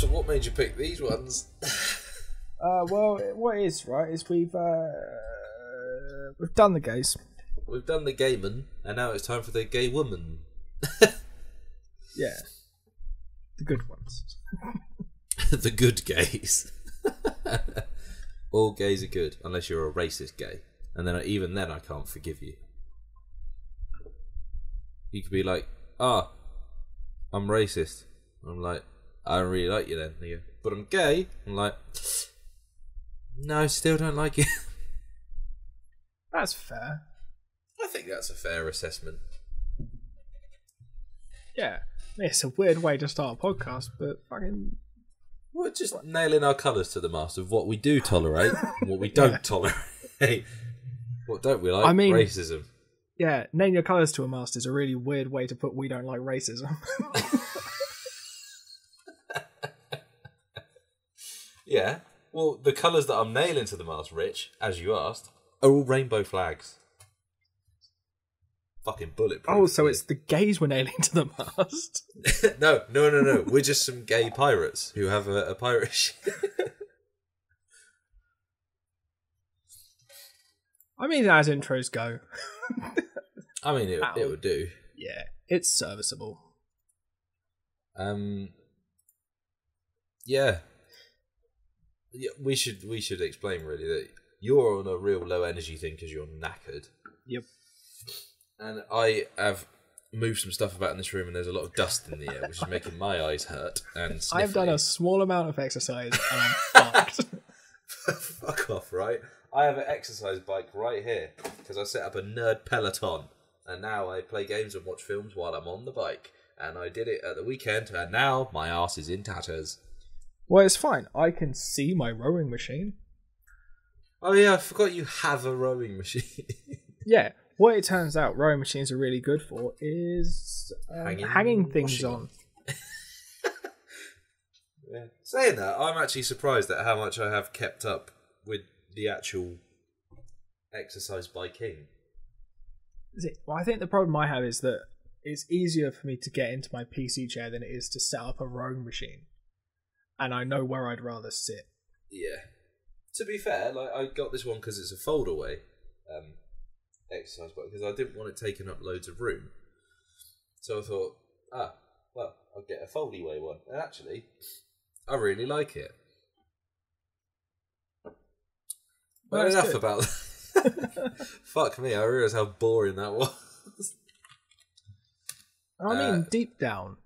So what made you pick these ones? Well, what it is, right, is we've done the gays. We've done the gay man, and now it's time for the gay woman. Yeah. The good ones. The good gays. All gays are good, unless you're a racist gay. And then even then I can't forgive you. You could be like, I'm racist. I'm like, I don't really like you then. And you go, but I'm gay. I'm like, no, I still don't like you. That's fair. I think that's a fair assessment. Yeah. It's a weird way to start a podcast, but fucking... We're just nailing our colours to the mast of what we do tolerate and what we don't tolerate. What don't we like? I mean, racism. Yeah, name your colours to a mast is a really weird way to put we don't like racism. Yeah. Well, the colours that I'm nailing to the mast, Rich, as you asked, are all rainbow flags. Fucking bulletproof. Oh, so it's the gays we're nailing to the mast? No. We're just some gay pirates who have a pirate ship. I mean, as intros go. I mean, it would do. Yeah, it's serviceable. Yeah. We should explain really that you're on a real low energy thing because you're knackered. Yep. And I have moved some stuff about in this room, and there's a lot of dust in the air, which is making my eyes hurt and sniffly. I've done a small amount of exercise and I'm fucked. Fuck off, right? I have an exercise bike right here because I set up a nerd peloton, and now I play games and watch films while I'm on the bike. And I did it at the weekend, and now my arse is in tatters. Well, it's fine. I can see my rowing machine. Oh yeah, I forgot you have a rowing machine. Yeah. What it turns out rowing machines are really good for is hanging things on. Yeah. Saying that, I'm actually surprised at how much I have kept up with the actual exercise biking. Well, I think the problem I have is that it's easier for me to get into my PC chair than it is to set up a rowing machine. And I know where I'd rather sit. Yeah. To be fair, like I got this one because it's a fold-away exercise bike, because I didn't want it taking up loads of room. So I thought, well, I'll get a foldy-way one. And actually, I really like it. Well, enough good. about that. Fuck me, I realised how boring that was. I mean, deep down,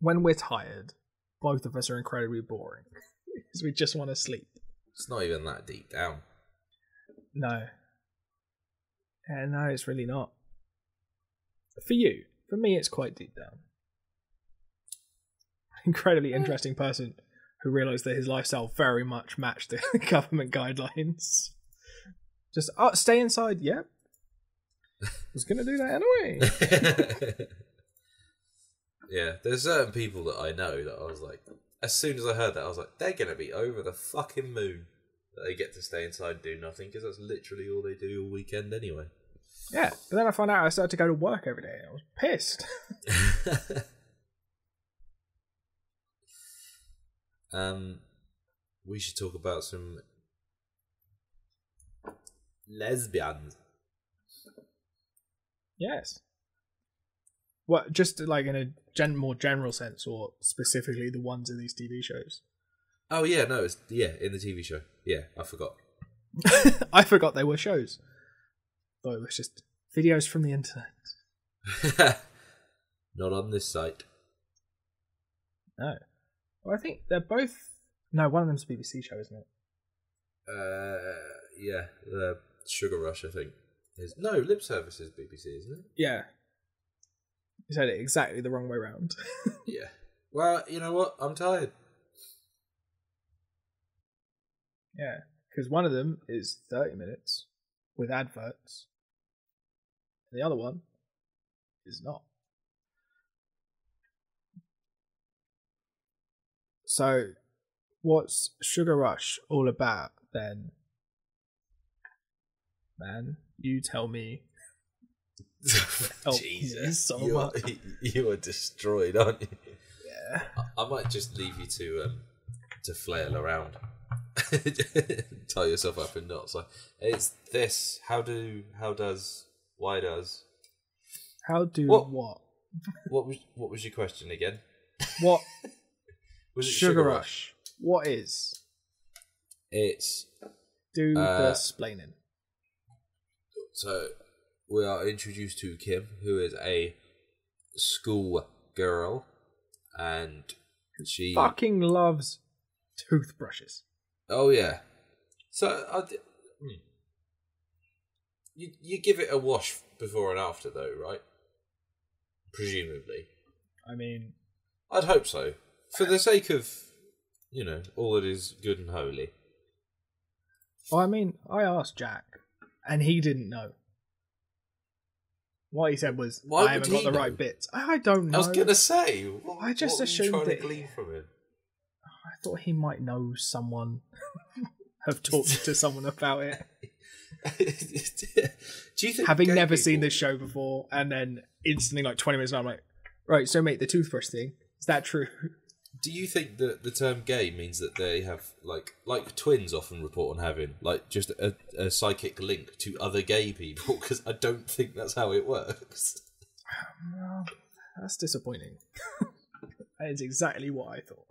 when we're tired, both of us are incredibly boring. Because we just want to sleep. It's not even that deep down. No. No, it's really not. For you. For me, it's quite deep down. Incredibly interesting person who realised that his lifestyle very much matched the government guidelines. Just, stay inside, yep. Was going to do that anyway. Yeah, there's certain people that I know that I was like, as soon as I heard that, I was like, they're going to be over the fucking moon that they get to stay inside and do nothing, because that's literally all they do all weekend anyway. Yeah, but then I found out I started to go to work every day and I was pissed. We should talk about some lesbians. Yes. What, just like in a more general sense, or specifically the ones in these TV shows? Oh yeah, no, it's in the TV show. Yeah, I forgot. I forgot they were shows. Thought it was just videos from the internet. Not on this site. No. Well, I think they're both... No, one of them's a BBC show, isn't it? Yeah, the Sugar Rush, I think. No, Lip Service is BBC, isn't it? Yeah. You said it exactly the wrong way round. Yeah. Well, you know what? I'm tired. Yeah, because one of them is 30 minutes with adverts. And the other one is not. So, what's Sugar Rush all about then? Man, you tell me. Help Jesus, me so much. you are destroyed, aren't you? Yeah. I might just leave you to flail around, tie yourself up in knots. Like it's this. Why does? How do What? what? What was your question again? What? Was it Sugar Rush? What is? It's Do the splaining. so we are introduced to Kim, who is a school girl, and she Fucking loves toothbrushes. Oh yeah. So you give it a wash before and after though, right? Presumably. I mean, I'd hope so. For the sake of, all that is good and holy. well, I mean, I asked Jack, and he didn't know. What he said was, Why I haven't would got he the know? right bits. I don't know. I was gonna say, I just what assumed were you trying that- to glean from it. I thought he might know someone, have talked to someone about it. Do you think Having gay never seen people- this show before, and then instantly, like 20 minutes later, I'm like, right, so mate, the toothbrush thing, is that true? Do you think that the term gay means that they have like twins often report on having like just a psychic link to other gay people? Because I don't think that's how it works. Well, that's disappointing. That is exactly what I thought.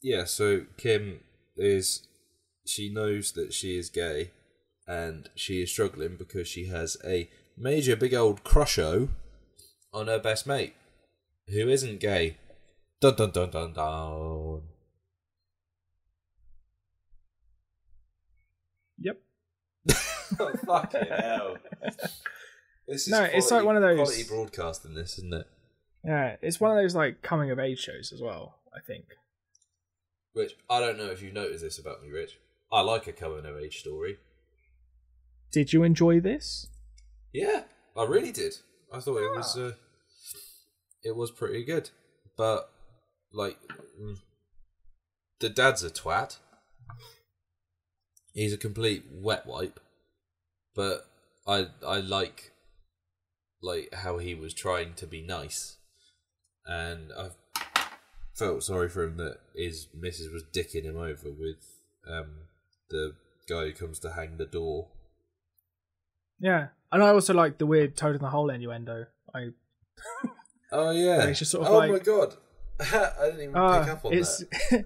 Yeah, so Kim she knows that she is gay, and she is struggling because she has a major big old crusho on her best mate, who isn't gay. Dun dun dun dun dun. Yep. Oh, fucking hell. This is No, it's like one of those- quality broadcasting, this, isn't it? Yeah, it's one of those like coming of age shows as well, I think. Which, I don't know if you've noticed this about me, Rich. I like a coming of age story. Did you enjoy this? Yeah, I really did. I thought it was pretty good. But, like, the dad's a twat. He's a complete wet wipe. But I like how he was trying to be nice. And I felt sorry for him that his missus was dicking him over with the guy who comes to hang the door. Yeah. And I also like the weird toad in the hole innuendo. Oh yeah! It's just sort of oh like, my god! I didn't even pick up on that.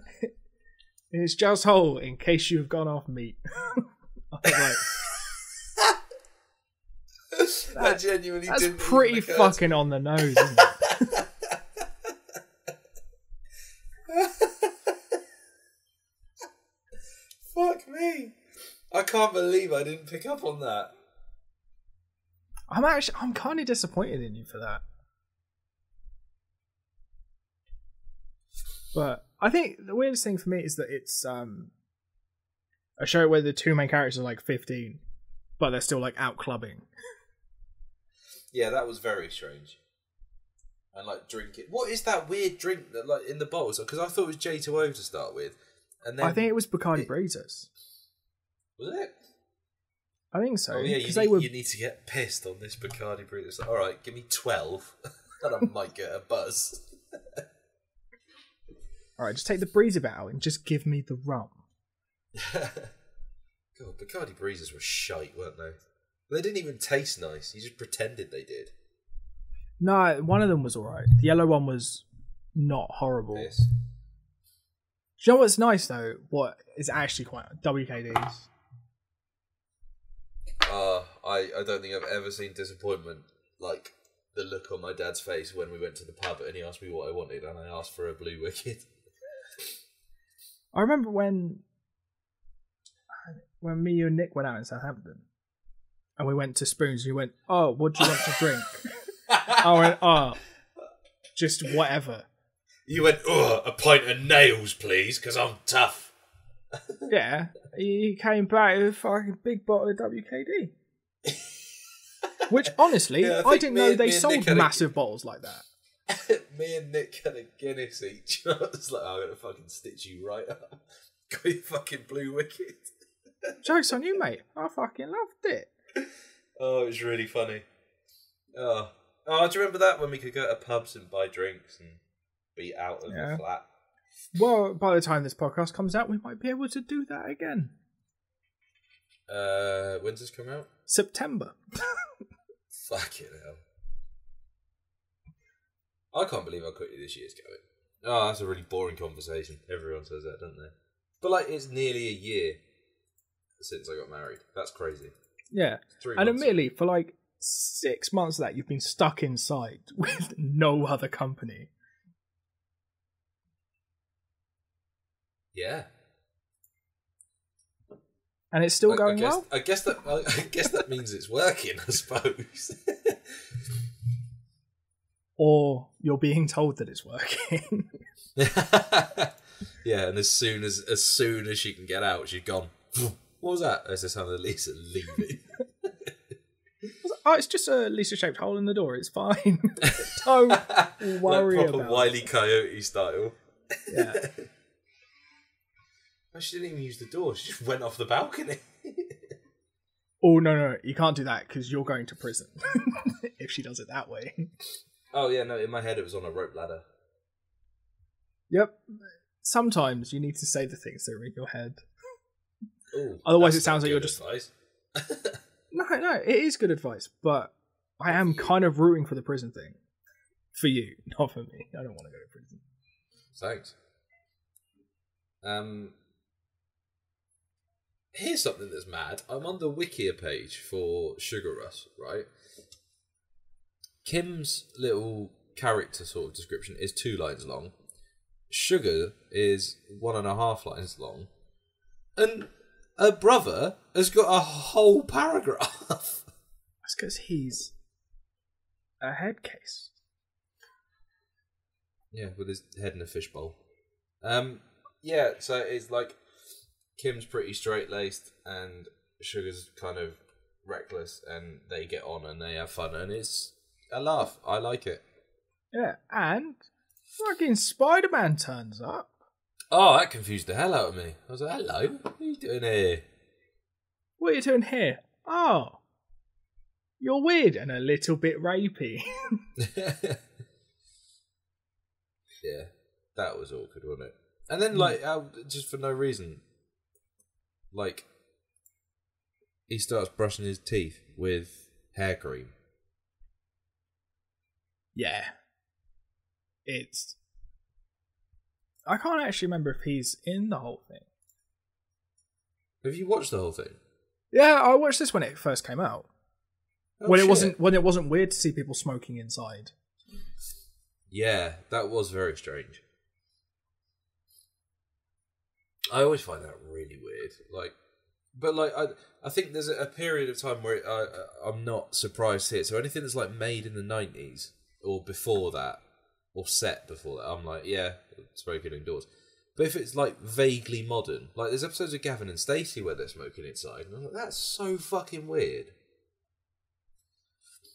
It's just hole in case you've gone off meat. I was like, I genuinely that's didn't. pretty even occur to fucking on the nose, isn't it? Fuck me! I can't believe I didn't pick up on that. I'm kind of disappointed in you for that. But I think the weirdest thing for me is that it's a show where the two main characters are like 15, but they're still like out clubbing. Yeah, that was very strange. And like drinking. What is that weird drink that like in the bottles? Because I thought it was J2O to start with, and then I think it was Bacardi Breezers. Was it? I think so. Oh yeah, because they were. you need to get pissed on this Bacardi Brew. It's like, all right, give me 12, and I might get a buzz. All right, just take the breezer bit out and just give me the rum. God, Bacardi Breezers were shite, weren't they? They didn't even taste nice. You just pretended they did. No, one of them was alright. The yellow one was not horrible. Piss. Do you know what's nice though? What is actually quite WKD's. I don't think I've ever seen disappointment like the look on my dad's face when we went to the pub and he asked me what I wanted and I asked for a Blue Wicked. I remember when me, you and Nick went out in Southampton and we went to Spoons and you went, oh, what do you want to drink? I went, oh, just whatever. You went, a pint of nails, please, because I'm tough. Yeah, he came back with a fucking big bottle of WKD. Which, honestly, Yeah, I didn't know they me and sold Nick had massive bottles like that. Me and Nick had a Guinness each. I was like, I'm going to fucking stitch you right up. Got your fucking Blue Wicked. Joke's on you, mate. I fucking loved it. Oh, it was really funny. Oh, do you remember that when we could go to pubs and buy drinks and be out of Yeah. the flat. Well, by the time this podcast comes out, we might be able to do that again. When's this come out? September. Fucking hell. I can't believe how quickly this year's going. Oh, that's a really boring conversation. Everyone says that, don't they? But, like, it's nearly a year since I got married. That's crazy. Yeah. 3 And months. admittedly, for like 6 months of that, you've been stuck inside with no other company. Yeah. And it's still going well? I guess that means it's working, I suppose. Or you're being told that it's working. Yeah, and as soon as she can get out, she's gone. What was that? That's the sound of Lisa leaving. Oh, it's just a Lisa-shaped hole in the door. It's fine. Don't worry like proper about Wile E. it. Coyote style. Yeah. Oh, she didn't even use the door. She just went off the balcony. Oh, no. You can't do that because you're going to prison if she does it that way. Oh, yeah, no, in my head it was on a rope ladder. Yep. Sometimes you need to say the things that are in your head. Ooh, Otherwise that's it sounds not like you're good just... advice. No, it is good advice, but I am kind of rooting for the prison thing. For you, not for me. I don't want to go to prison. Thanks. Here's something that's mad. I'm on the Wikia page for Sugar Rush, right? Kim's little character sort of description is 2 lines long. Sugar is 1.5 lines long. And her brother has got a whole paragraph. That's because he's a head case. Yeah, with his head in a fishbowl. Yeah, so it's like Kim's pretty straight-laced and Sugar's kind of reckless and they get on and they have fun and it's a laugh. I like it. Yeah, and fucking Spider-Man turns up. Oh, that confused the hell out of me. I was like, hello, what are you doing here? What are you doing here? Oh, you're weird and a little bit rapey. Yeah, that was awkward, wasn't it? And then, like, just for no reason, like, he starts brushing his teeth with hair cream. Yeah. I can't actually remember if he's in the whole thing. Have you watched the whole thing? Yeah, I watched this when it first came out. Oh, when shit. it wasn't weird to see people smoking inside. Yeah, that was very strange. I always find that really weird. I think there's a period of time where I'm not surprised here. So anything that's like made in the 90s or before that, or set before that, I'm like, yeah, smoking indoors. But if it's like vaguely modern, like there's episodes of Gavin and Stacey where they're smoking inside, and I'm like, that's so fucking weird.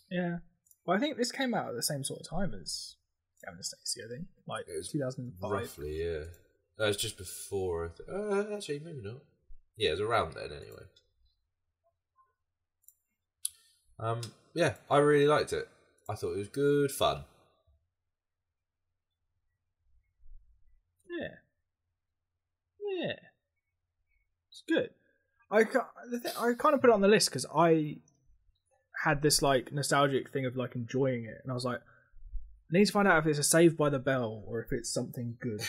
Yeah. Well, I think this came out at the same sort of time as Gavin and Stacey, I think. Like, It was 2005. Roughly, yeah. That was just before. Actually, maybe not. Yeah, it was around then anyway. Yeah, I really liked it. I thought it was good fun. Yeah. It's good. I kind of put it on the list because I had this like nostalgic thing of like enjoying it, and I was like, I need to find out if it's a Saved by the Bell or if it's something good.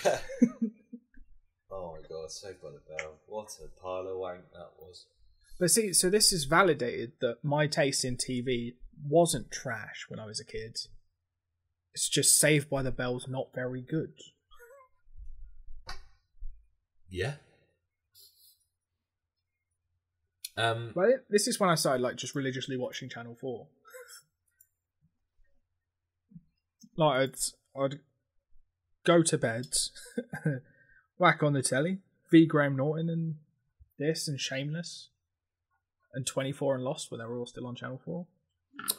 Oh my god, Saved by the Bell. What a pile of wank that was. But see, so this is validated that my taste in TV wasn't trash when I was a kid. It's just Saved by the Bell's not very good. Yeah. But this is when I started like just religiously watching Channel 4. Like I'd go to bed, whack on the telly, V. Graham Norton and this and Shameless and 24 and Lost when they were all still on Channel 4.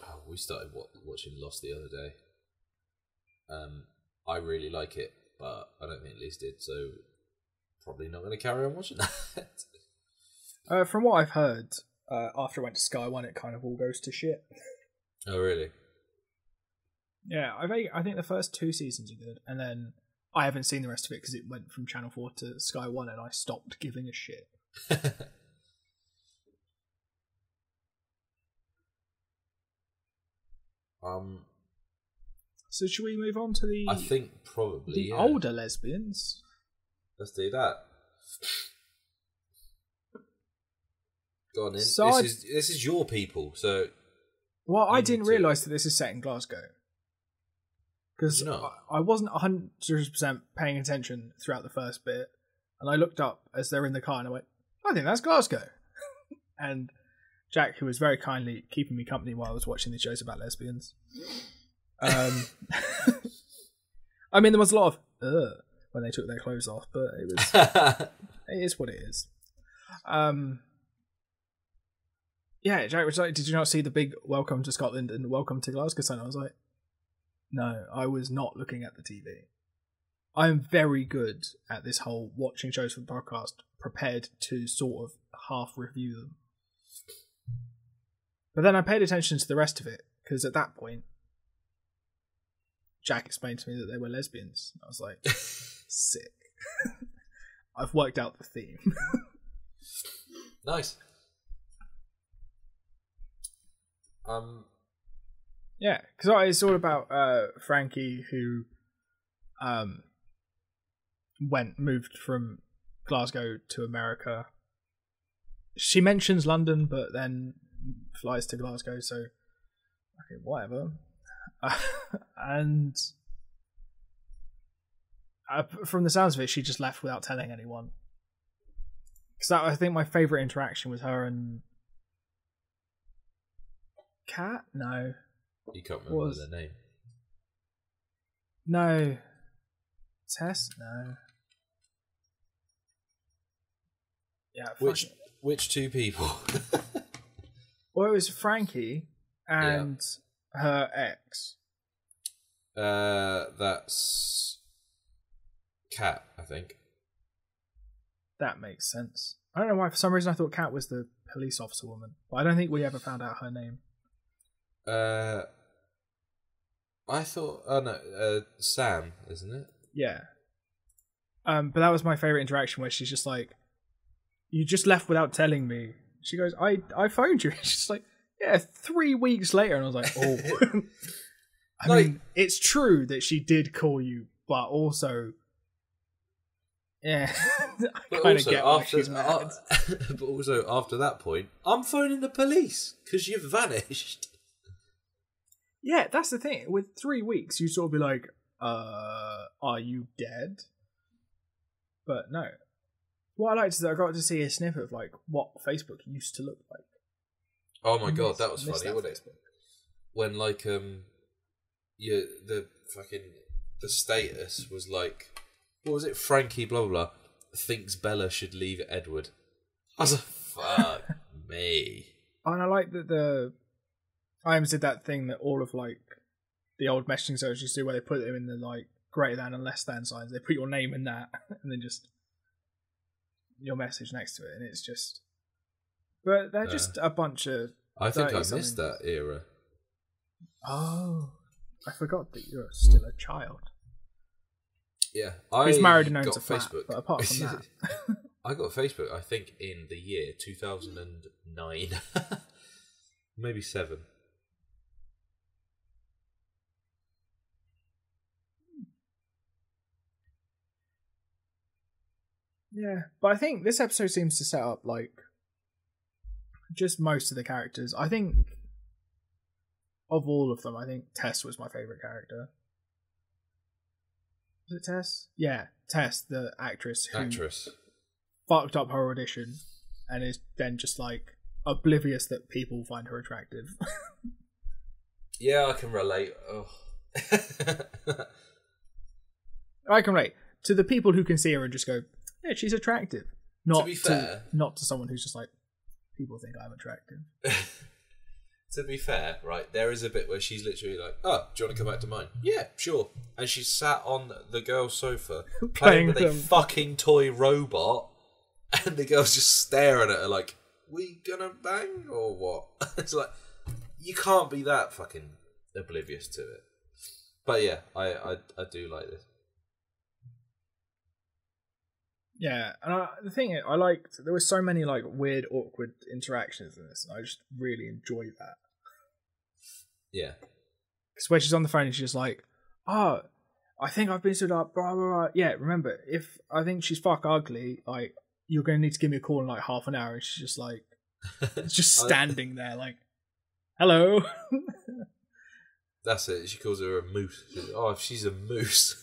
Oh, we started watching Lost the other day. I really like it, but I don't think Lise did, so probably not going to carry on watching that. From what I've heard, after I went to Sky One, it kind of all goes to shit. Oh, really? Yeah, I think the first 2 seasons are good, and then I haven't seen the rest of it because it went from Channel 4 to Sky 1 and I stopped giving a shit. So should we move on to the... I think probably, the older lesbians? Let's do that. Go on in. So this is your people, so... Well, I didn't realise that this is set in Glasgow. Because I wasn't 100% paying attention throughout the first bit. And I looked up as they're in the car and I went, I think that's Glasgow. And Jack, who was very kindly keeping me company while I was watching the shows about lesbians. I mean, there was a lot of when they took their clothes off, but it was it is what it is. Yeah, Jack was like, did you not see the big welcome to Scotland and welcome to Glasgow sign? I was like, no, I was not looking at the TV. I'm very good at this whole watching shows for the podcast, prepared to sort of half review them. But then I paid attention to the rest of it, because at that point, Jack explained to me that they were lesbians. I was like, sick. I've worked out the theme. Nice. Yeah, because it's all about Frankie, who moved from Glasgow to America. She mentions London, but then flies to Glasgow, so okay, whatever. And from the sounds of it, she just left without telling anyone. Because I think my favourite interaction was her and Kat? No. You can't remember their name. No. Tess? No. Yeah. Which two people? Well, it was Frankie and her ex. That's Kat, I think. That makes sense. I don't know why. For some reason, I thought Kat was the police officer woman, but I don't think we ever found out her name. I thought. Oh no, Sam, isn't it? Yeah. But that was my favorite interaction, where she's just like, "You just left without telling me." She goes, "I phoned you." She's like, "Yeah, 3 weeks later," and I was like, "Oh." I mean, it's true that she did call you, but also, yeah, I kind of get why she's mad. But also, after that point, I'm phoning the police because you've vanished. Yeah, that's the thing. With 3 weeks, you sort of be like, are you dead? But no. What I liked is that I got to see a snippet of like what Facebook used to look like. Oh my god, that was funny, wasn't it? When like the status was like, what was it? Frankie blah blah blah thinks Bella should leave Edward. I was like, fuck me. And I like that the IAMS did that thing that all of like the old messaging services used to do, where they put them in the like greater than and less than signs. They put your name in that and then just your message next to it, and it's just. But they're just a bunch of. I think I missed that era. Oh, I forgot that you're still a child. Yeah, he's married and owns a flat. Facebook. But apart from that, I got Facebook. I think in the year 2009, maybe 7. Yeah, but I think this episode seems to set up like just most of the characters. I think of all of them, I think Tess was my favourite character. Was it Tess? Yeah, Tess, the actress who fucked up her audition and is then just like oblivious that people find her attractive. Yeah, I can relate. Oh. I can relate to the people who can see her and just go, yeah, she's attractive. Not to be fair, not to someone who's just like, people think I'm attractive. To be fair, right, there is a bit where she's literally like, oh, do you want to come back to mine? Yeah, sure. And she's sat on the girl's sofa playing with a fucking toy robot, and the girl's just staring at her like, we gonna bang or what? It's like, you can't be that fucking oblivious to it. But yeah, I do like this. Yeah, and the thing is, I liked there were so many like weird, awkward interactions in this, and I just really enjoyed that. Yeah. Because when she's on the phone, and she's just like, "Oh, I think I've been stood up." Blah blah blah. Yeah, remember, if I think she's fuck ugly, like you're going to need to give me a call in like half an hour. And she's just like, just standing there, like, "Hello." That's it. She calls her a moose. She's like, if she's a moose.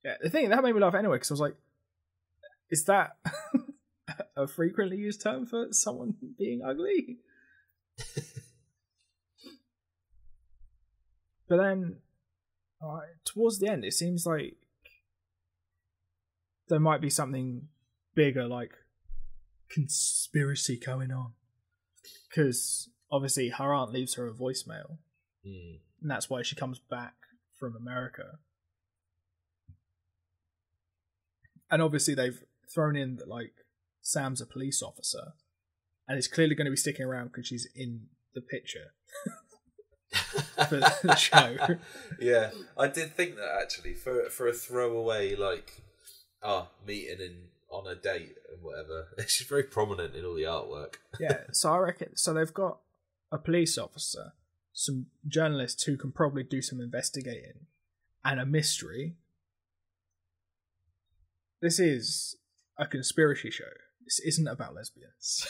Yeah, the thing that made me laugh anyway, because I was like, "Is that a frequently used term for someone being ugly?" But then, towards the end, it seems like there might be something bigger, like conspiracy going on. Because obviously her aunt leaves her a voicemail, and that's why she comes back from America. And obviously they've thrown in that like Sam's a police officer, and is clearly going to be sticking around because she's in the picture. For the show. Yeah, I did think that actually for a throwaway like meeting on a date and whatever. She's very prominent in all the artwork. Yeah, so I reckon they've got a police officer, some journalists who can probably do some investigating, and a mystery. This is a conspiracy show. This isn't about lesbians.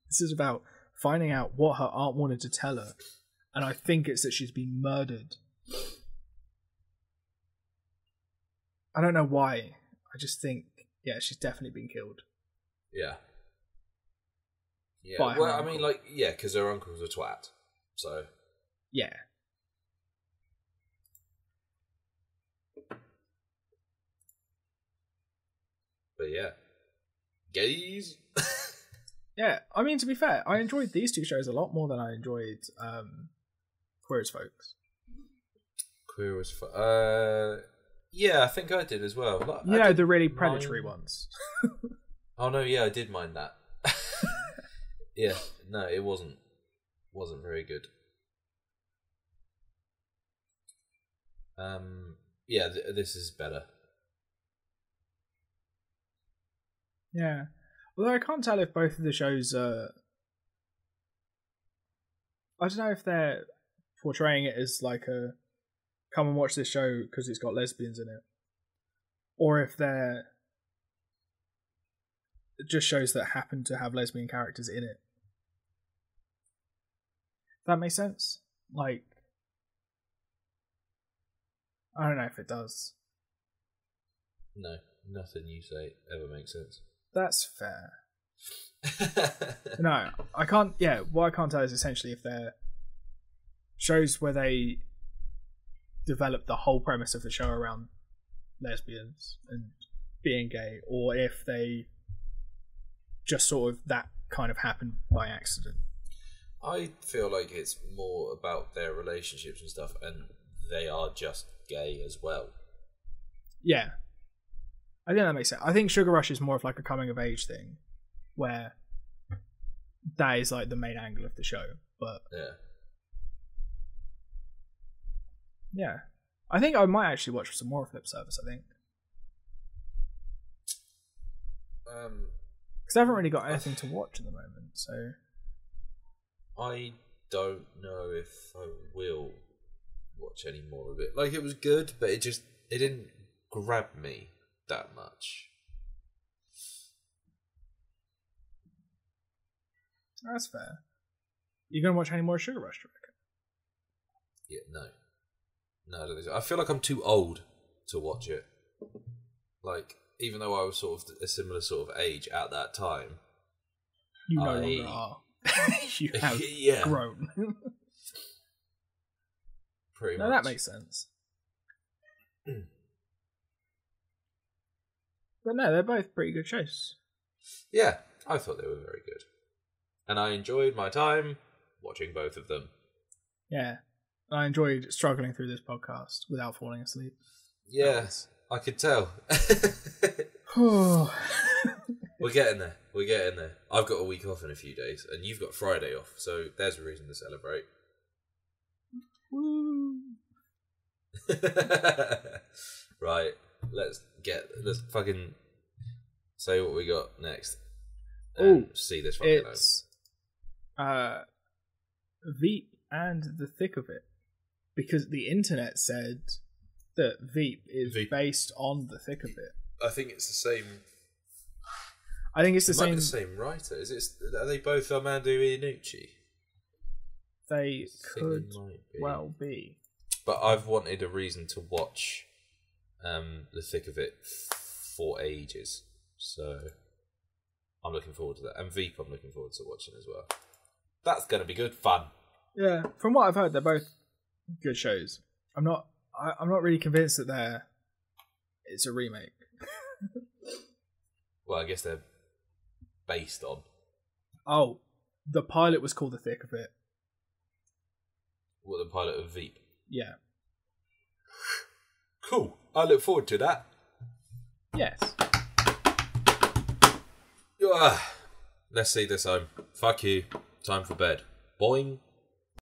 This is about finding out what her aunt wanted to tell her. And I think it's that she's been murdered. I don't know why. I just think, yeah, she's definitely been killed. Yeah. Yeah. By Well, her I uncle. mean, like, yeah, because her uncle's a twat. So. Yeah. But yeah. Gays. Yeah, I mean, to be fair, I enjoyed these two shows a lot more than I enjoyed Queer as Folks. Queer as yeah, I think I did as well. Like, You know, the really predatory ones. Oh no, yeah, I did mind that. Yeah, no, it wasn't very good. Yeah, this is better. Yeah. Although I can't tell if both of the shows I don't know if they're portraying it as like a come and watch this show because it's got lesbians in it, or if they're it just shows that happen to have lesbian characters in it. That makes sense? Like, I don't know if it does. No, nothing you say ever makes sense. That's fair. No, I can't. Yeah, what I can't tell is essentially if they're shows where they develop the whole premise of the show around lesbians and being gay, or if they just sort of that kind of happened by accident. I feel like it's more about their relationships and stuff, and they are just gay as well. Yeah. I think that makes sense. I think Sugar Rush is more of like a coming of age thing, where that is like the main angle of the show. But yeah, I think I might actually watch some more of Lip Service. I think because I haven't really got anything to watch at the moment. So I don't know if I will watch any more of it. Like, it was good, but it didn't grab me that much. that's fair. You gonna watch any more Sugar Rush, do you reckon? Yeah, no, I don't think so. I feel like I'm too old to watch it. Like, even though I was sort of a similar sort of age at that time, You no longer are. You have grown. Pretty no, much. that makes sense. But no, they're both pretty good shows. Yeah, I thought they were very good. And I enjoyed my time watching both of them. Yeah. I enjoyed struggling through this podcast without falling asleep. Yeah, I could tell. We're getting there. I've got a week off in a few days, and you've got Friday off, so there's a reason to celebrate. Woo. Right, let's fucking say what we got next. Oh, see this fucking it's Veep and the Thick of It, because the internet said that Veep is based on the Thick of It. I think it's the same. I think it's Might be the same writer. Are they both Armando Iannucci? They could well be. But I've wanted a reason to watch The Thick of It for ages, so I'm looking forward to that. And Veep, I'm looking forward to watching as well. That's going to be good fun. Yeah, from what I've heard, they're both good shows. I'm not really convinced that it's a remake. Well, I guess they're based on. Oh, the pilot was called The Thick of It. What, the pilot of Veep? Yeah. Cool. I look forward to that. Yes. Let's see this home. Fuck you. Time for bed. Boing.